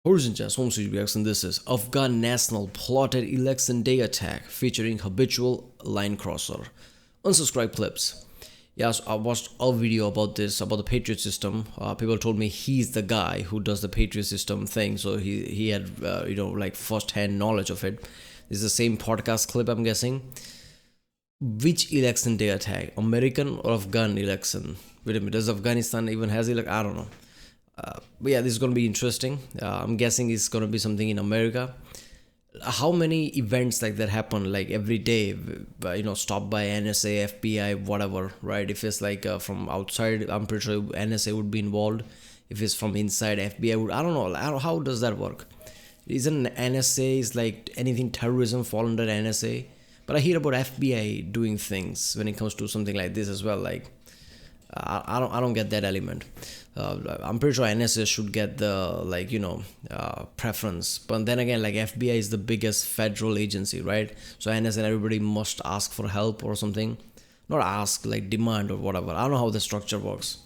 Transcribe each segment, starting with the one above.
Horizon Jazz Home Studio Reaction. This is Afghan National Plotted Election Day Attack featuring habitual line crosser. Unsubscribe clips. Yes, I watched a video about this, about the Patriot system. People told me he's the guy who does the Patriot system thing, so he had like first-hand knowledge of it. This is the same podcast clip, I'm guessing. Which election day attack? American or Afghan election? Wait a minute, does Afghanistan even has election? I don't know. But yeah, this is going to be interesting. I'm guessing it's going to be something in America. How many events like that happen like every day? Stopped by NSA, FBI, whatever, right? If it's like from outside, I'm pretty sure NSA would be involved. If it's from inside, FBI would. I don't know. How does that work? Isn't NSA is like anything terrorism fall under NSA? But I hear about FBI doing things when it comes to something like this as well. Like I don't get that element. I'm pretty sure NSA should get the preference, but then again, like FBI is the biggest federal agency, right? So NSA and everybody must ask for help or something, not ask, like demand or whatever. I don't know how the structure works,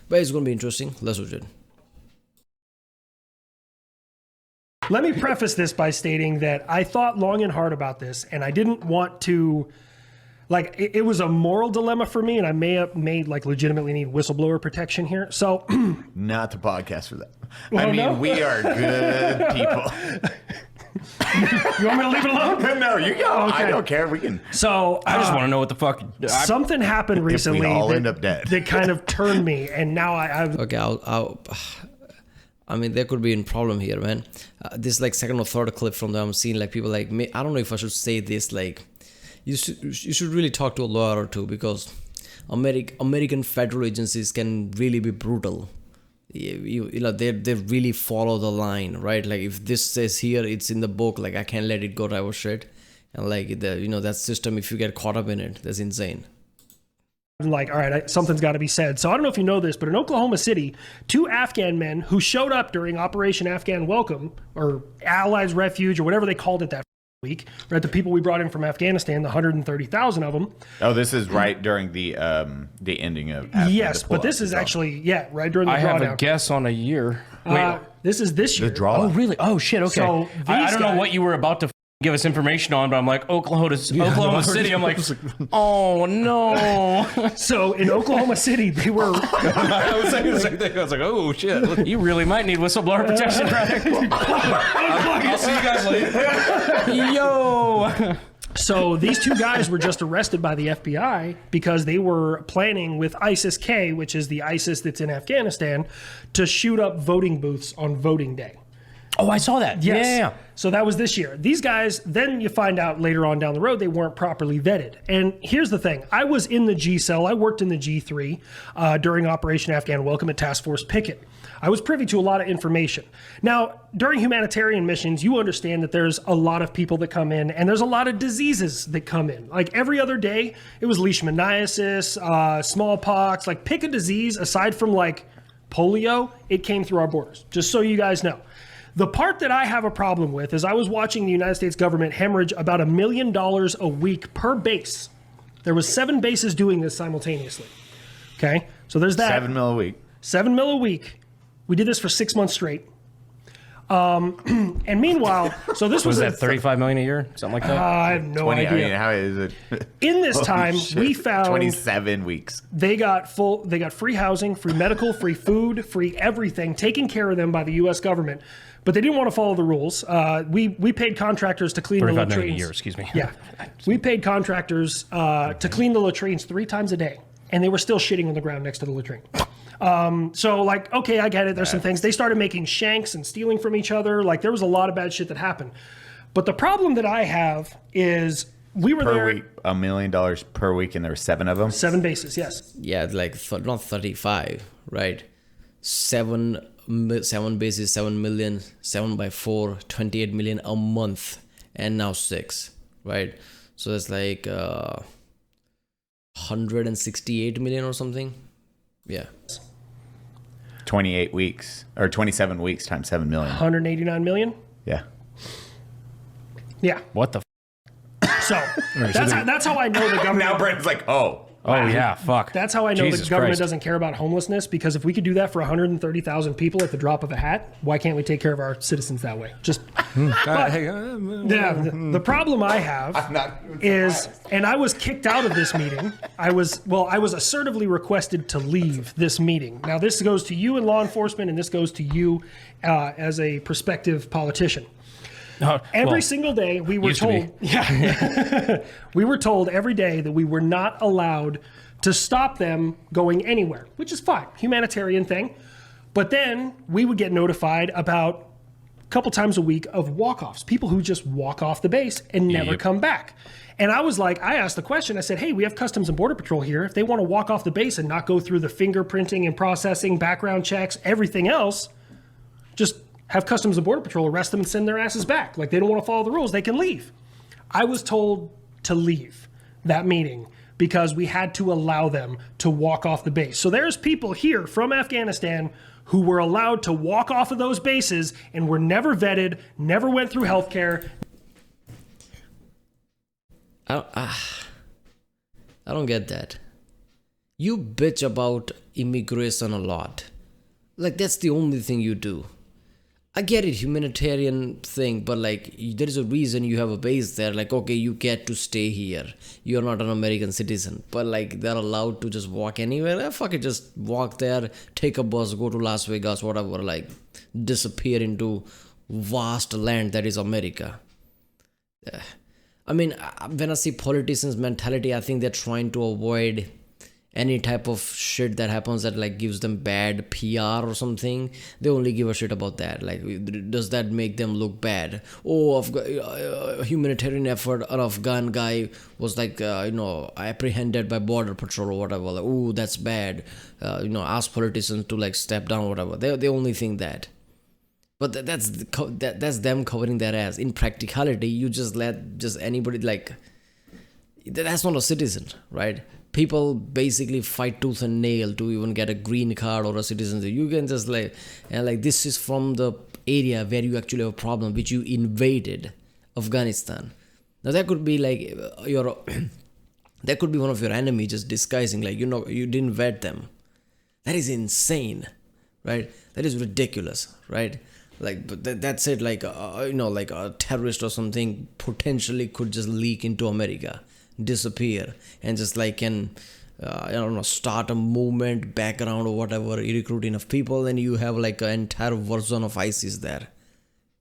but it's gonna be interesting. Let's watch it. Let me preface this by stating that I thought long and hard about this, and I didn't want to. Like, it was a moral dilemma for me, and I may legitimately need whistleblower protection here. So, not the podcast for that. Well, we are good people. You want me to leave it alone? No, you go. Okay. I don't care. We can. So I just want to know what the fuck. Something happened recently. We all end up dead. That kind of turned me, and now I've. Okay, I mean, there could be a problem here, man. This like second or third clip from them. I'm seeing like people like me. I don't know if I should say this. Like, you should really talk to a lawyer or two, because American federal agencies can really be brutal. They really follow the line, right? Like if this says here, it's in the book. Like I can't let it go type of shit. And like that system, if you get caught up in it, that's insane. Like, all right, something's got to be said. So I don't know if you know this, but in Oklahoma City, 2 Afghan men who showed up during Operation Afghan Welcome, or Allies Refuge, or whatever they called it that week, right? The people we brought in from Afghanistan, the 130,000 of them. Oh, this is right during the ending of. Yes, but this is actually right during the drawdown. I have a guess on a year. Wait, this is this year. The drawdown. Oh, really? Oh, shit. Okay. So I don't know what you were about to give us information on, but I'm like, Oklahoma City. I'm like, oh no. So in Oklahoma City, they were. I was saying the same thing. I was like, oh shit. Look, you really might need whistleblower protection, right? I'll see you guys later. Yo. So these 2 guys were just arrested by the FBI because they were planning with ISIS-K, which is the ISIS that's in Afghanistan, to shoot up voting booths on voting day. Oh, I saw that. Yes. Yeah. So that was this year. These guys, then you find out later on down the road, they weren't properly vetted. And here's the thing. I was in the G cell. I worked in the G3 during Operation Afghan Welcome at Task Force Picket. I was privy to a lot of information. Now, during humanitarian missions, you understand that there's a lot of people that come in, and there's a lot of diseases that come in. Like every other day, it was leishmaniasis, smallpox, like pick a disease aside from like polio, it came through our borders, just so you guys know. The part that I have a problem with is I was watching the United States government hemorrhage about $1 million a week per base. There was 7 bases doing this simultaneously. Okay, so there's that. $7 million a week. $7 million a week. We did this for 6 months straight. And meanwhile, so this was that $35 million a year, something like that. I have no idea. I mean, how is it? In this time, we found 27 weeks. They got free housing, free medical, free food, free everything taken care of them by the U.S. government. But they didn't want to follow the rules. We paid contractors to clean the latrines. $35 million a year, excuse me. Yeah, we paid contractors to clean the latrines 3 times a day, and they were still shitting on the ground next to the latrine. So like, okay, I get it. There's some things. They started making shanks and stealing from each other. Like there was a lot of bad shit that happened. But the problem that I have is we were there. Week, $1 million per week, and there were 7 of them? 7 bases, yes. Yeah, like not 35, right? 7 bases, 7 million, 7 by 4, 28 million a month, and now 6, right? So that's like 168 million or something. Yeah. 28 weeks, or 27 weeks times 7 million. 189 million? Yeah. Yeah. What the So that's how I know the government. Now Brent's like, oh. Oh yeah, fuck. That's how I know Jesus the government Christ. doesn't care about homelessness, because if we could do that for 130,000 people at the drop of a hat, why can't we take care of our citizens that way? Just the problem I have is, and I was kicked out of this meeting. I was assertively requested to leave this meeting. Now this goes to you in law enforcement, and this goes to you as a prospective politician. Every single day we were told, we were told every day that we were not allowed to stop them going anywhere, which is fine, humanitarian thing. But then we would get notified about a couple times a week of walk-offs, people who just walk off the base and never come back. And I was like, I asked the question, I said, hey, we have Customs and Border Patrol here. If they want to walk off the base and not go through the fingerprinting and processing, background checks, everything else, just have Customs and Border Patrol arrest them and send their asses back. Like, they don't want to follow the rules, they can leave. I was told to leave that meeting because we had to allow them to walk off the base. So there's people here from Afghanistan who were allowed to walk off of those bases and were never vetted, never went through healthcare. I don't get that. You bitch about immigration a lot. Like, that's the only thing you do. I get it, humanitarian thing, but like, there is a reason you have a base there. Like, okay, you get to stay here. You're not an American citizen, but like, they're allowed to just walk anywhere. Fuck it, just walk there, take a bus, go to Las Vegas, whatever, like, disappear into vast land that is America. I mean, when I see politicians' mentality, I think they're trying to avoid any type of shit that happens that like gives them bad PR or something. They only give a shit about that. Like, does that make them look bad? Oh, humanitarian effort, an Afghan guy was like, apprehended by border patrol or whatever. Like, oh, that's bad. Ask politicians to like step down or whatever. They only think that. But that's them covering their ass. In practicality, you just let just anybody, like, that's not a citizen, right? People basically fight tooth and nail to even get a green card or a citizenship. You can just this is from the area where you actually have a problem, which you invaded, Afghanistan. Now that could be like that could be one of your enemy just disguising, like, you didn't vet them. That is insane, right? That is ridiculous, right? Like, but that's it. Like, like a terrorist or something potentially could just leak into America, disappear, and just like start a movement, background or whatever, you recruit enough people, and you have like an entire version of ISIS there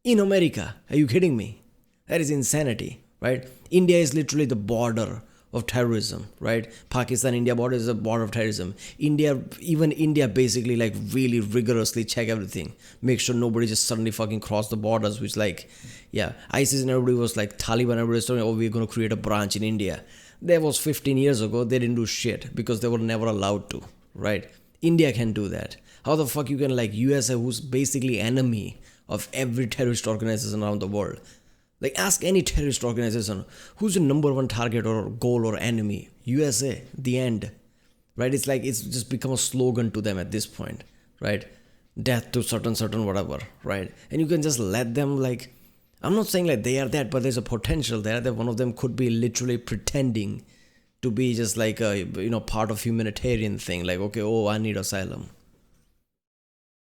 in America. Are you kidding me? That is insanity, right? India is literally the border of terrorism, right? Pakistan-India border is a border of terrorism. Even India basically like really rigorously check everything, make sure nobody just suddenly fucking cross the borders, which like, yeah, ISIS and everybody was like, Taliban, everybody was talking, oh, we're going to create a branch in India. That was 15 years ago. They didn't do shit because they were never allowed to, right? India can do that. How the fuck you can, like, USA, who's basically enemy of every terrorist organization around the world? Like, ask any terrorist organization, who's the number one target or goal or enemy? USA, the end, right? It's like, it's just become a slogan to them at this point, right? Death to certain whatever, right? And you can just let them, like, I'm not saying like they are that, but there's a potential there that one of them could be literally pretending to be just like a, part of humanitarian thing. Like, okay, oh, I need asylum.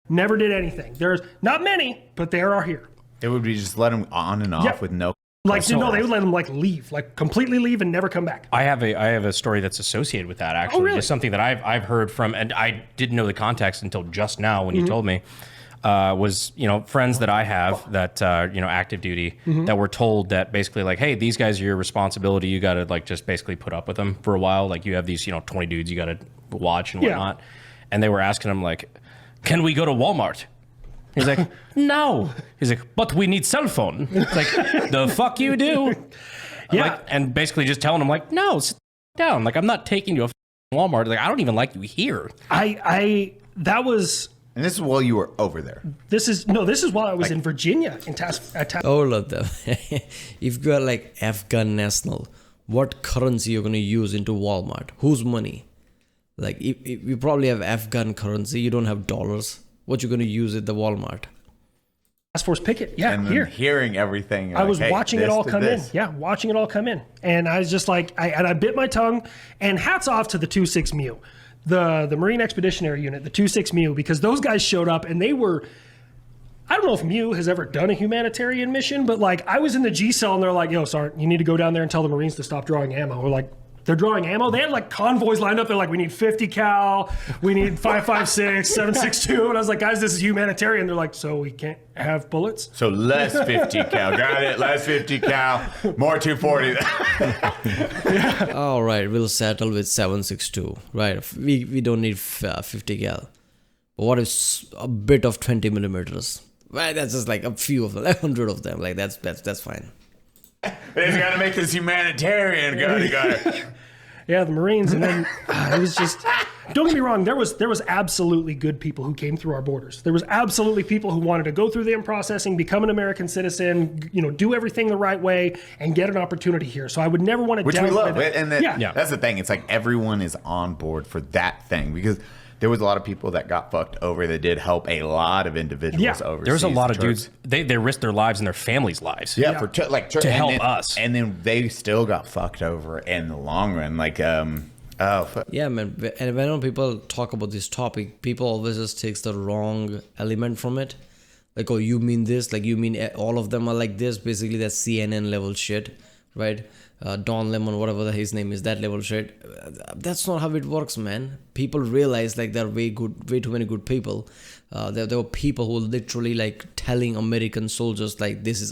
Never did anything. There's not many, but there are here. It would be just let them on and off with no. Like, no, they would let them like leave, like completely leave and never come back. I have a story that's associated with that, actually. Oh, really? Just something that I've heard from, and I didn't know the context until just now when you told me. Was friends that I have that active duty that were told that basically like, hey, these guys are your responsibility. You got to like just basically put up with them for a while. Like, you have these 20 dudes you got to watch and whatnot. And they were asking him like, can we go to Walmart? He's like, no. He's like, but we need cell phone. It's like, the fuck you do? Like, and basically just telling him like, no, sit down. Like, I'm not taking you to Walmart. Like, I don't even like you here. That was. And this is while you were over there. This is while I was in Virginia at All of them. If you are like Afghan national, what currency you're going to use into Walmart? Whose money? Like, if you probably have Afghan currency, you don't have dollars. What you going to use at the Walmart? Task Force Picket. Yeah, and then here. hearing everything. I was like, hey, watching it this all to come in. this. Yeah, watching it all come in. And I was just like, I bit my tongue. And hats off to the 26 MEU, the Marine Expeditionary Unit, the 26 MEU, because those guys showed up and they were, I don't know if MEU has ever done a humanitarian mission, but like I was in the G cell and they're like, yo, Sergeant, you need to go down there and tell the Marines to stop drawing ammo. We're like, they're drawing ammo. They had like convoys lined up. They're like, we need 50 cal, we need 5.56, 7.62. And I was like, guys, this is humanitarian. They're like, so we can't have bullets? So less 50 cal. Got it. Less 50 cal. More 240. All right, we'll settle with 7.62. Right, we don't need 50 cal. But what is a bit of 20 millimeters? Right, that's just like a few of them, like 100 of them. Like that's fine. They just got to make this humanitarian. Got it. Yeah, the Marines, and then it was just. Don't get me wrong. There was absolutely good people who came through our borders. There was absolutely people who wanted to go through the processing, become an American citizen, do everything the right way, and get an opportunity here. So I would never want to. Which we love, that. and that's the thing. It's like everyone is on board for that thing because there was a lot of people that got fucked over that did help a lot of individuals overseas. There was a lot of dudes. They risked their lives and their families' lives. Yeah, for to help us, and then they still got fucked over in the long run. Like, yeah, man. And when people talk about this topic, people always just takes the wrong element from it. Like, oh, you mean this? Like, you mean all of them are like this? Basically, that's CNN level shit, right? Don Lemon, whatever his name is, that level shit. That's not how it works, man. People realize like there are way too many good people. There were people who were literally like telling American soldiers like this is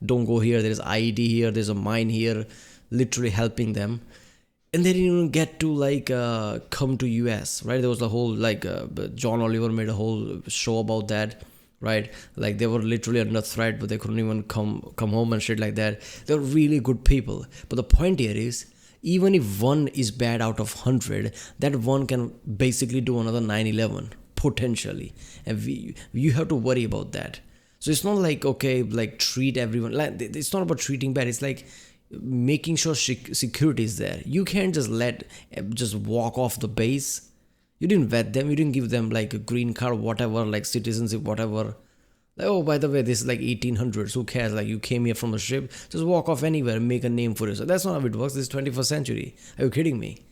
don't go here. There's IED here. There's a mine here. Literally helping them, and they didn't even get to like come to US. Right? There was a whole like John Oliver made a whole show about that. Right, like they were literally under threat, but they couldn't even come home and shit like that. They're really good people. But the point here is, even if one is bad out of 100, that one can basically do another 9/11 potentially, and you have to worry about that. So it's not like okay, like treat everyone. Like it's not about treating bad. It's like making sure security is there. You can't just just walk off the base. You didn't vet them. You didn't give them like a green card, whatever, like citizenship, whatever. Like, oh, by the way, this is like 1800s. Who cares? Like you came here from a ship. Just walk off anywhere and make a name for yourself. That's not how it works. This is 21st century. Are you kidding me?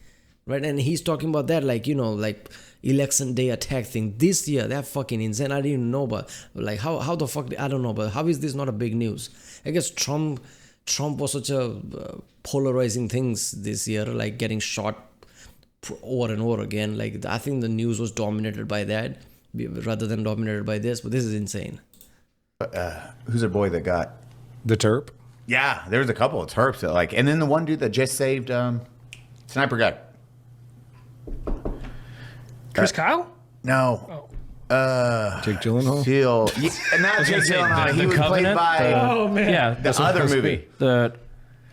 Right? And he's talking about that like, like election day attack thing. This year, that fucking insane. I didn't even know, but like how the fuck, I don't know, but how is this not a big news? I guess Trump was such a polarizing things this year, like getting shot over and over again. Like I think the news was dominated by that rather than dominated by this, but this is insane. Who's a boy that got the Terp? Yeah, there was a couple of Terps that like, and then the one dude that just saved Sniper guy. Chris Kyle? No. Jake Gyllenhaal? Not Jake Gyllenhaal. He was played by Oh man. yeah, the other movie. you're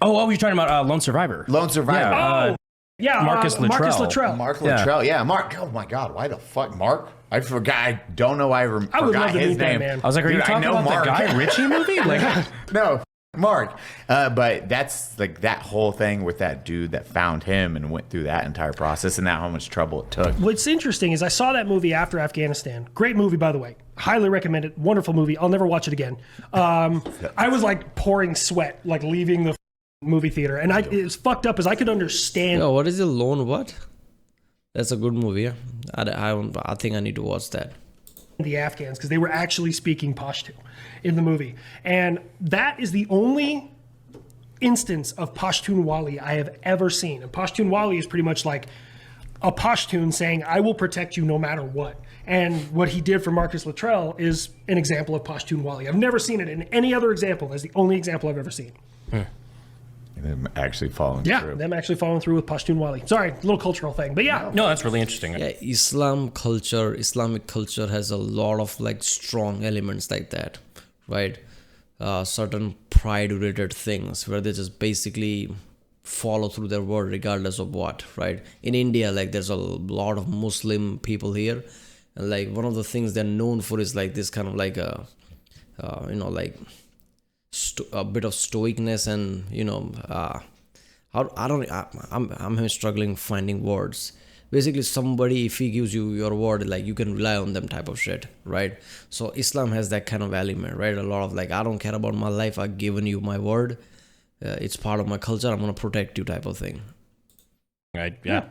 talking about Lone Survivor. Lone Survivor. Yeah, Yeah, Marcus Luttrell. Mark Yeah. Luttrell. Yeah, Mark. Oh my God, why the fuck Mark? I forgot. I don't know why I I would forgot love to his meet that name. man. I was like, are you Dude, I talking know about Mark. the Guy Ritchie movie? Like, No, Mark. But that's like that whole thing with that dude that found him and went through that entire process and how much trouble it took. What's interesting is I saw that movie after Afghanistan. Great movie, by the way. Highly recommend it. Wonderful movie. I'll never watch it again. I was like pouring sweat, like leaving the movie theater, and it's fucked up as I could understand. Yo, what is the lone what? That's a good movie. Yeah? I think I need to watch that. The Afghans, because they were actually speaking Pashto in the movie, and that is the only instance of Pashtunwali I have ever seen. And Pashtunwali is pretty much like a Pashtun saying, "I will protect you no matter what." And what he did for Marcus Luttrell is an example of Pashtunwali. I've never seen it in any other example. That's the only example I've ever seen. And them actually following Yeah, through. them actually following through with Pashtunwali. Sorry, little cultural thing, but yeah. no, that's really interesting. Yeah, Islamic culture has a lot of like strong elements like that, right? Certain pride-related things where they just basically follow through their word regardless of what, right? In India, like there's a lot of Muslim people here, and like one of the things they're known for is like this kind of like a, a bit of stoicness and I'm struggling finding words, basically somebody, if he gives you your word, like you can rely on them type of shit, right? So Islam has that kind of element, right? A lot of like, I don't care about my life, I've given you my word, it's part of my culture, I'm gonna protect you type of thing. Right? Yeah.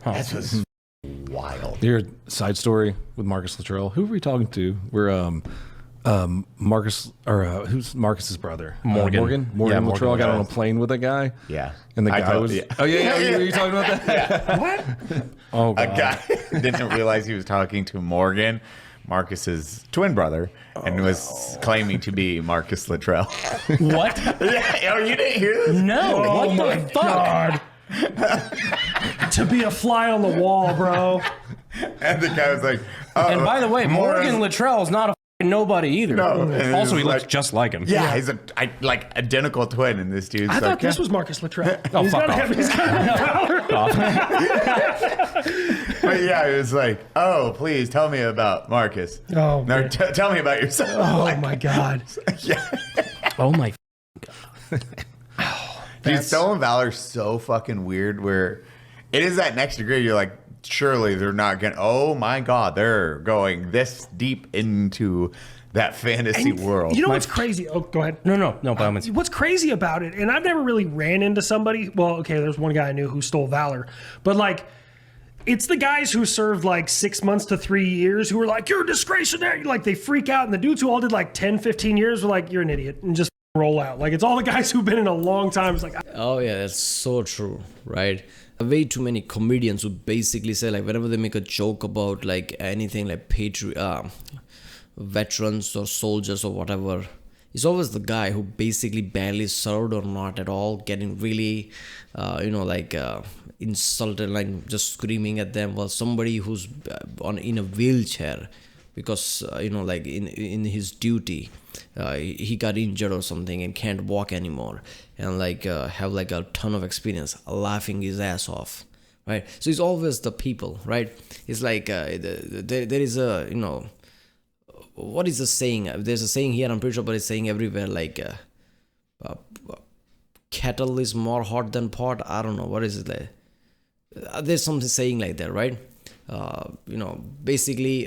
Huh. That's just wild. Your side story with Marcus Luttrell. Who were we talking to? We're Marcus, or who's Marcus's brother? Morgan. Morgan Yeah, Luttrell Morgan, got yeah. on a plane with a guy. Yeah. And the I guy told- was. yeah. Oh yeah. Were you talking about that? What? Oh, A God. guy didn't realize he was talking to Morgan, Marcus's twin brother, and was claiming to be Marcus Luttrell. What? Yeah, oh, you didn't hear this? No. Oh what my the fuck? God. To be a fly on the wall, bro. And the guy was like, oh, And by the way, Morgan Morris- Luttrell is not a fucking nobody either. No. And Also, he was looks like- just like him. Yeah, he's like identical twin, and this dude's I like, thought this was Marcus Luttrell. Oh, He's fuck gotta off. have- he's gotta have But yeah, it was like, oh, please tell me about Marcus. Oh, No, man. tell me about yourself. Oh my God. Yeah. Oh, my. Dude, stolen valor is so fucking weird where it is that next degree. You're like, surely they're not going to, oh my God, they're going this deep into that fantasy And world. You know what's crazy? Oh, go ahead. No, by all means. What's crazy about it, and I've never really ran into somebody. Well, okay, there's one guy I knew who stole valor, but like, it's the guys who served like 6 months to 3 years who were like, you're a disgrace, and they're- like they freak out, and the dudes who all did like 10, 15 years were like, you're an idiot, and just roll out. Like, it's all the guys who've been in a long time. It's like, Oh yeah, that's so true, right? Way too many comedians who basically say like whenever they make a joke about like anything like veterans or soldiers or whatever, it's always the guy who basically barely served or not at all, getting really, insulted, like just screaming at them. While somebody who's in a wheelchair because like in his duty, he got injured or something and can't walk anymore, and like have like a ton of experience, laughing his ass off, right? So it's always the people, right? It's like there is a what is the saying? There's a saying here, I'm pretty sure, but it's saying everywhere, like kettle is more hot than pot. I don't know, what is it like? There's something saying like that, right? Basically,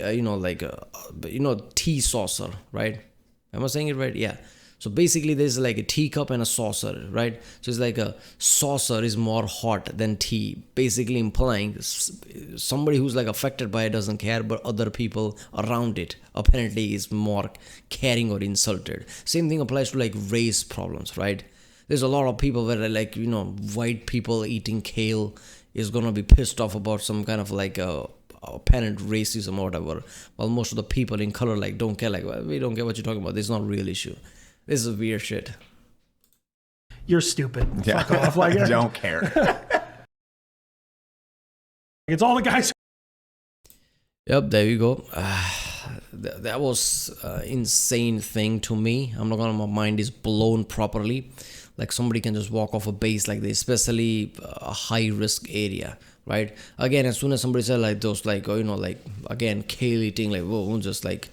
tea saucer, right? Am I saying it right? Yeah. So basically, there's like a teacup and a saucer, right? So it's like a saucer is more hot than tea, basically implying somebody who's like affected by it doesn't care, but other people around it apparently is more caring or insulted. Same thing applies to like race problems, right? There's a lot of people where like, white people eating kale is gonna be pissed off about some kind of like apparent racism or whatever, while most of the people in color like don't care, like, well, we don't care what you're talking about, this is not a real issue. This is weird shit. you're stupid. Yeah. Fuck off. Like, I don't care. it's all the guys. Yep, there you go. That was insane thing to me. I'm not gonna, my mind is blown properly. Like somebody can just walk off a base like this, especially a high risk area, right? Again, as soon as somebody said like those, like, like again, kale eating, like, whoa, just like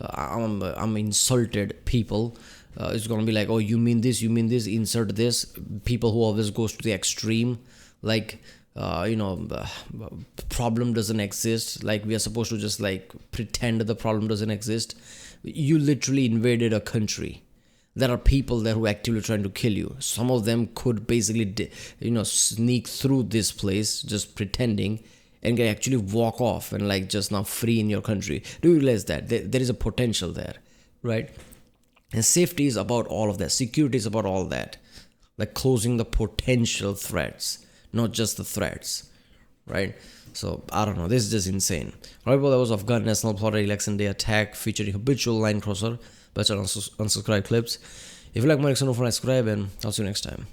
I'm insulted people. It's gonna be like, oh, you mean this, insert this. People who always goes to the extreme, like problem doesn't exist, like we are supposed to just like pretend the problem doesn't exist. You literally invaded a country. There are people there who are actively trying to kill you. Some of them could basically sneak through this place just pretending and can actually walk off and like just now free in your country. Do you realize that there is a potential there, right? And safety is about all of that. Security is about all that, like closing the potential threats, not just the threats, right? So I don't know, this is just insane. Alright, well, that was Afghan National Plotted Election Day attack featuring habitual line crosser. Better unsubscribe clips. If you like more action, don't forget to subscribe, and I'll see you next time.